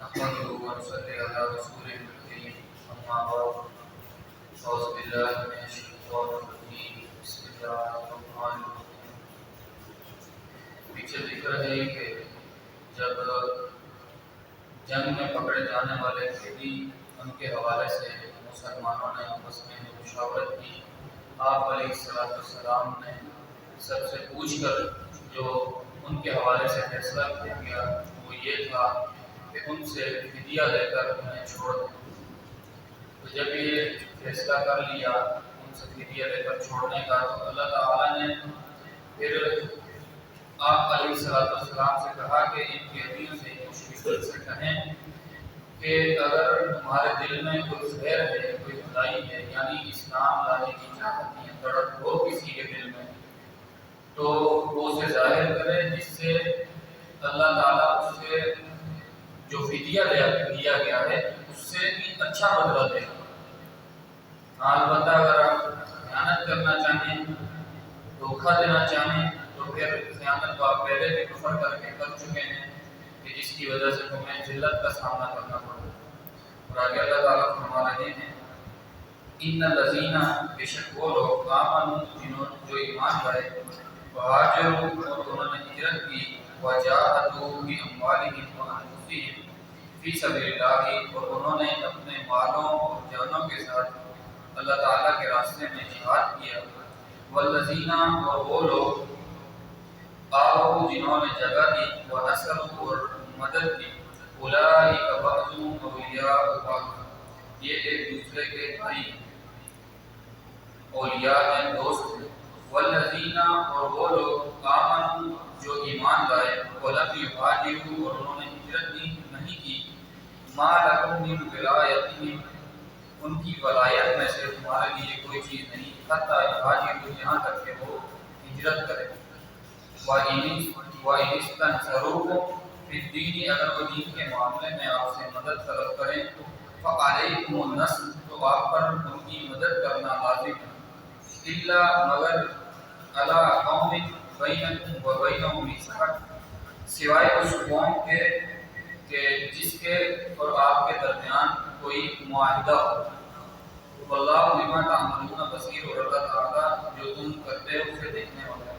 نحمده ونصلي على رسوله الكريم أما بعد أعوذ بالله من الشيطان الرجيم بسم الله الرحمن الرحيم. پیچھے ذکر ہے کہ جب جنگ میں پکڑے جانے والے قیدی ان کے حوالے سے مسلمانوں نے آپس میں مشاورت کی، آپ علیہ السلام نے سب سے پوچھ کر جو ان کے حوالے سے فیصلہ کیا گیا وہ یہ تھا کہ ان سے فدیہ لے کر انہیں چھوڑ دیں۔ تو جب یہ فیصلہ کر لیا ان سے فدیہ لے کر چھوڑنے کا، تو اللہ تعالیٰ نے پھر آپ علیہ السلام سے کہا کہ ان قیدیوں سے مشکل سے کہیں کہ اگر تمہارے دل میں کوئی خیر ہے، کوئی بھلائی ہے، یعنی اسلام لانے کی چاہت ہے، تڑپ ہو کسی کے دل میں، تو وہ اسے ظاہر کرے، جس سے اللہ تعالیٰ اس سے جو فدیہ دیا گیا ہے اس سے بھی اچھا بدلہ دے گا۔ البتہ اگر آپ خیانت کرنا چاہیں، دھوکہ دینا چاہیں، تو پھر خیانت کو آپ پہلے بھی کفر کر چکے ہیں کہ جس کی وجہ سے تمہیں ذلت کا سامنا کرنا پڑا۔ اور آگے اللہ تعالیٰ فرما رہے ہیں ان الذین، بے شک وہ لوگ آمنوا جو ایمان لائے، وہاجروا اور انہوں نے ہجرت کی، وجاہدوا باموالہم وانفسہم فی سبیل اللہ اور انہوں نے اپنے مالوں اور جانوں کے ساتھ اللہ تعالیٰ کے راستے میں جہاد کیا، والذین اور وہ لوگ آؤ جنہوں نے جگہ دی، ونصروا اور مدد دی، اولئک بعضهم اولیاء بعض، یہ ایک دوسرے کے بھائی ہیں، اولیاء ہیں، دوست ہیں، والذین اور وہ لوگ آمنوا جو ایمان لائے، ولم یہاجروا اور انہوں نے ہجرت نہیں کی، ما لکم من ولایتہم ان کی ولایت میں سے تمہارے لیے کوئی چیز نہیں، حتی یہاجروا یہاں تک کہ وہ ہجرت کریں، وَإِنِ اسْتَنْصَرُوكُمْ فِي الدِّينِ اگر وہ دین کے معاملے میں آپ سے مدد طلب کریں، فَعَلَيْكُمُ النَّصْرُ تو آپ پر ان کی مدد کرنا لازم ہے، إِلَّا مگر عَلَىٰ قَوْمٍ بَيْنَكُمْ وَبَيْنَهُم مِيثَاقٌ سوائے اس قوم کے کہ جس کے اور آپ کے درمیان کوئی معاہدہ ہو، واللہ بما تعملون بصیر اور اللہ تعالیٰ جو تم کرتے ہو اسے دیکھنے والا ہے۔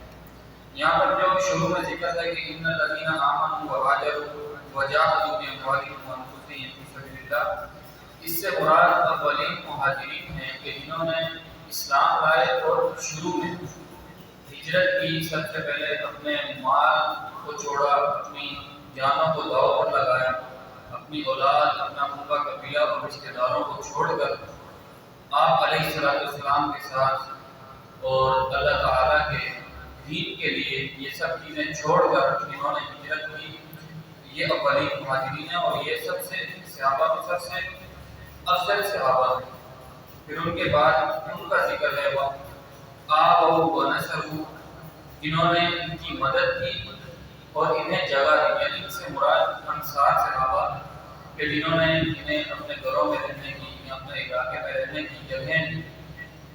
یہاں پر جو شروع میں ذکر ہے کہ ان الذین آمنوا وہاجروا وجاہدوا باموالہم وانفسہم فی سبیل اللہ، اس سے مراد اولین مہاجرین ہیں کہ جنہوں نے اسلام لائے اور شروع میں ہجرت کی، سب سے پہلے اپنے مال کو چھوڑا، اپنی جانوں کو داؤ پر لگایا، اپنی اولاد، اپنا کنبہ قبیلہ اور رشتہ داروں کو چھوڑ کر آپ علیہ السلام کے ساتھ اور اللہ تعالیٰ کے دین کے لیے یہ سب چیزیں چھوڑ کر انہوں نے ہجرت کی، یہ اولین مہاجرین ہیں اور یہ سب سے صحابہ میں سب سے افضل صحابہ ہیں۔ پھر ان کے بعد ان کا ذکر ہے وہ آؤ ونصروا جنہوں نے ان کی مدد کی اور انہیں جگہ دی، یعنی اس سے مراد انصار صحابہ کہ جنہوں نے انہیں اپنے گھروں میں رہنے کی یا اپنے علاقے میں رہنے کی جگہیں دی۔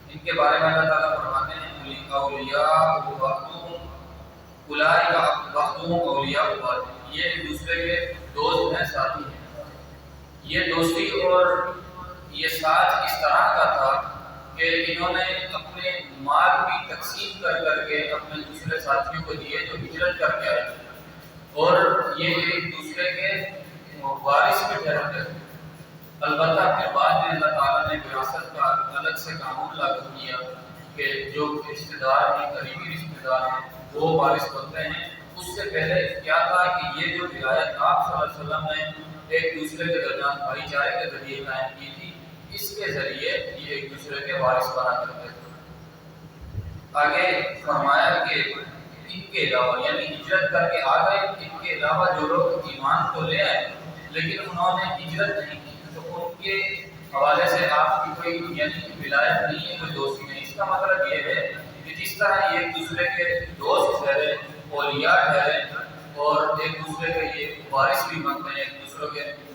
ان کے بارے میں اللہ تعالیٰ فرماتے ہیں اولیاء بعضهم اولئک بعضهم اولیاء بعض، یہ ایک دوسرے کے دوست ہیں، ساتھی ہیں۔ یہ دوستی اور یہ ساتھ اس طرح کا تھا کہ انہوں نے اپنے مال بھی تقسیم کر کے اپنے دوسرے ساتھیوں کو دیے جو ہجرت کر کے آئے، اور یہ ایک دوسرے کے وارث بھی ٹھہرتے تھے۔ البتہ پھر بعد میں اللہ تعالیٰ نے وراثت کا الگ سے قانون لاگو کیا کہ جو رشتہ دار ہیں، قریبی رشتہ دار ہیں، وہ وارث بنتے ہیں۔ اس سے پہلے کیا تھا کہ یہ جو ولایت آپ صلی اللہ علیہ وسلم نے ایک دوسرے کے درمیان بھائی چارے کے ذریعے قائم کی تھی، اس کے ذریعے یہ ایک دوسرے کے وارث بنا کرتے تھے۔ آگے فرمایا کہ ان کے علاوہ یعنی ہجرت کر کے آ گئے، ان کے علاوہ جو لوگ ایمان تو لے آئے لیکن انہوں نے ہجرت نہیں کی، تو ان کے حوالے سے آپ کی کوئی یعنی ولایت نہیں ہے، کوئی دوستی نہیں۔ اس کا مطلب یہ ہے کہ جس طرح یہ ایک دوسرے کے دوست ٹھہرے، اولیاء ٹھہرے اور ایک دوسرے کے یہ وارث بھی بنتے ہیں، ایک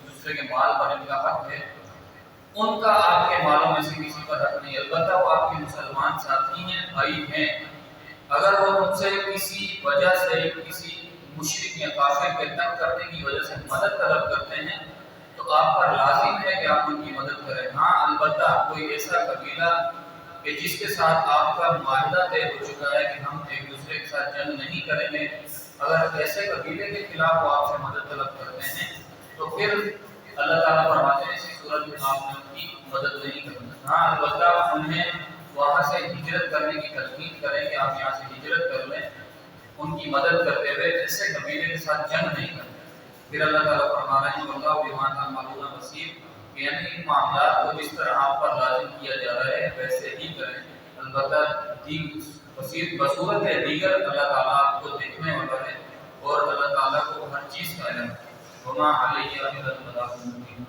دوسرے کے مال پر ان کا حق ہے، ان کا آپ کے مالوں میں سے کسی پر حق نہیں، البتہ وہ آپ کے مسلمان ساتھی ہیں، بھائی ہیں۔ اگر وہ ان سے کسی وجہ سے کسی مشرک یا کافر کے تنگ کرنے کی وجہ سے مدد طلب کرتے ہیں تو آپ پر لازم ہے کہ آپ ان کی مدد کریں۔ ہاں البتہ کوئی ایسا قبیلہ کہ جس کے ساتھ آپ کا معاہدہ طے ہو چکا ہے کہ ہم ایک دوسرے کے ساتھ جنگ نہیں کریں گے، اگر ایسے قبیلے کے خلاف وہ آپ سے مدد طلب کرتے ہیں تو پھر اللہ تعالیٰ فرماتے ہیں اسی صورت میں آپ نے ان کی مدد نہیں کرنی۔ ہاں البتہ انہیں وہاں سے ہجرت کرنے کی تلقین کریں کہ آپ یہاں سے ہجرت کر لیں، ان کی مدد کرتے ہوئے ایسے قبیلے کے ساتھ جنگ نہیں کریں۔ پھر اللہ تعالیٰ فرما رہے ہیں واللہ بما تعملون بصیر، یعنی ان معاملات کو جس طرح آپ پر لازم کیا جا رہا ہے ویسے ہی کریں، البتہ بصورت دیگر اللہ تعالیٰ آپ کو دیکھنے والا ہے اور اللہ تعالیٰ کو ہر چیز کا علم ہے۔ وما علیہ الا البلاغ المبین۔